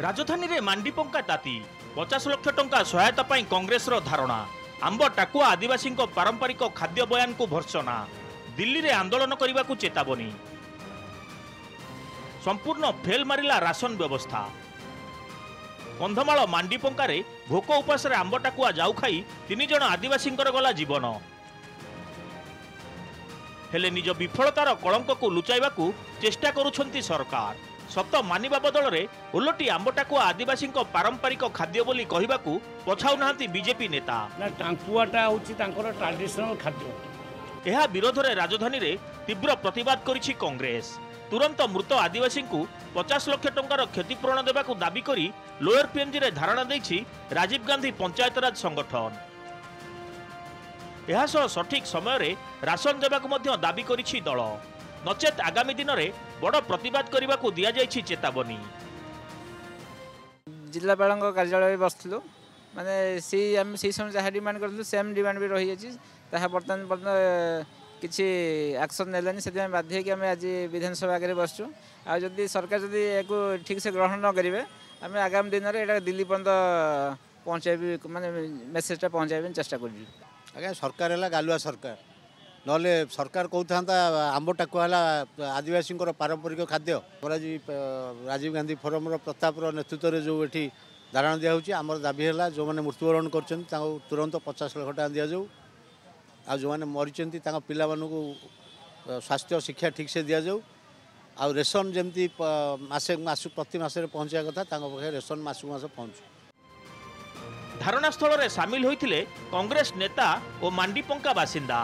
राजधानी रे मांडी पंका ताती 50 लाख टंका सहायता पाई कांग्रेस रो धारणा आंब टाकुआ आदिवासी पारंपरिक खाद्य बयान को भर्सना दिल्ली रे आंदोलन करने को चेतावनी संपूर्ण फेल मारिला राशन व्यवस्था कंधमाल मांडी पंकारे भोक उपास आंब टाकुआ जाऊ खाई 3 जण आदिवासी गला जीवन हेले निज विफलतार कलंक को लुचाइबा को चेष्टा करुछंती सरकार सत मानिबा बदल रे उलटी आंब टाकुआ आदिवासी पारंपरिक खाद्य बोली कहबाकू पछाउ नाहंती बीजेपी नेता ना टाकुआटा होची तांकर ट्रेडिशनल खाद्य एहा विरोध रे राजधानी रे तीव्र प्रतिवाद करिछि कांग्रेस तुरंत मृत आदिवासी को 50 लाख टंकार क्षतिपूरण देबाकू दाबी करी लोअर पीएमजी रे धारणा दैछि राजीव गांधी पंचायतराज संगठन एहा सह सठिक समय रे राशन देबाकू मध्य दाबी करिछि दल नचेत आगामी दिन में बड़ प्रतिवाद करने को दि जाइछि चेतावनी जिलापाल कार्यालय बसलु माने से समय जहाँ डिमांड करूँ सेम डिमांड भी रही है बर्तमान पर्यटन किसी एक्शन नेलानी से बाध्य कि आज विधानसभा आगे बसचु आदि सरकार जदि एक ठीक से ग्रहण न करेंगे आम आगामी दिन में दिल्ली पर्यटन पहुँचाई माने मेसेजटा पहुँचाई चेष्टा कर सरकार है गालुआ सरकार नले सरकार कहता आंब टाकुआ आदिवासी पारंपरिक खाद्य राजीव गांधी फोरम प्रताप नेतृत्व में जो ये धारणा दिया आमर दाबी है जो मैंने मृत्युवरण कर तुरंत 50 लाख टका दि जाऊ आ जो मैंने मरीचंती पिला को स्वास्थ्य शिक्षा ठीक से दि जाऊ आ रेशन जमती मास प्रति मासे पहुँचा कथा रेशन मासक मास पहुँचू धारणा स्थल में सामिल होते कांग्रेस नेता और मांडी पंका बासिंदा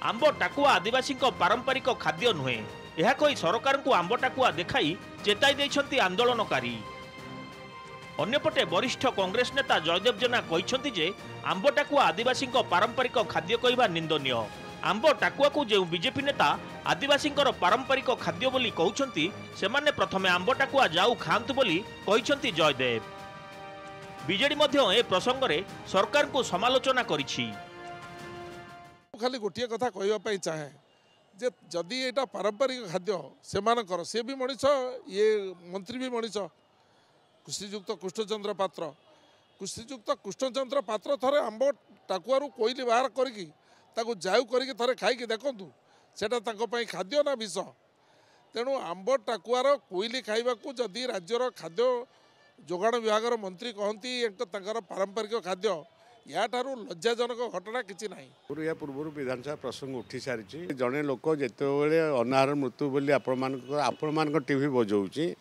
आंब टाकुआ आदिवासी पारंपरिक खाद्य नुहे यह कही सरकार को आंब टाकुआ देखाई चेताई देइछंती आंदोलनकारी अन्यपटे वरिष्ठ कांग्रेस नेता जयदेव जेना कहिछंती जे आंब टाकुआ आदिवासी पारंपरिक खाद्य कहवा निंदनीय आंब टाकुआ को जो बीजेपी नेता आदिवासी पारंपरिक खाद्य बोली कहउछंती सेमाने प्रथमे आंब टाकुआ जाऊ खांतु बोली कहिछंती जयदेव बीजेडी मध्य ए प्रसंग रे सरकार को समालोचना करिछि खाली गोटे कथा कहवाई चाहे जे जदि यहाँ पारंपरिक खाद्य से भी मनीष ये मंत्री भी मनीष कृषिजुक्त कृष्णचंद्र पात्र थे आंब टाकुआ कोईली बाहर करी जाऊ करके थे खाई देखूँ से खाद्य ना विष तेणु आंब टाकुआर कोईली खाइबा जदि राज्यर खाद्य जोगाण विभाग मंत्री कहती पारंपरिक खाद्य या लज्जाजनक घटना किसी ना या पूर्व विधानसभा प्रसंग उठी सारी जड़े लोक जिते अनाहार मृत्यु बोली आपण टीवी बजाऊँगी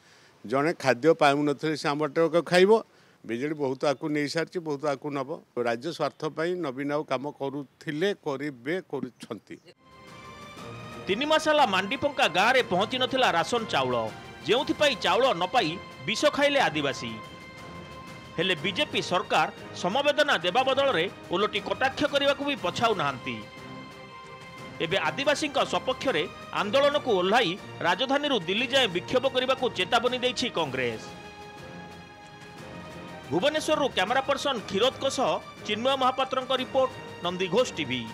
जड़े खाद्य पाऊ न से आंब टाकुआ खाइब बिजेडी बहुत आकु नहीं सारी बहुत आकु नब राज्य स्वार्थपाई नवीन आउ कम करुले करुँच 3 मास है मांडी पंका गाँव में पहुंची नथिला राशन चाउल जो चाउल न पाई विष खाइले आदिवासी हेले बीजेपी सरकार समवेदना देवा बदल में उलटी कटाक्ष करने को भी पछाऊ नाहंती एबे आदिवासी सपक्ष में आंदोलन को ओह्लाई राजधानी दिल्ली जाए विक्षोभ करने को चेतावनी देछि कांग्रेस भुवनेश्वर कैमरा पर्सन क्षीरोद चिन्मय महापात्र रिपोर्ट नंदीघोष टीवी।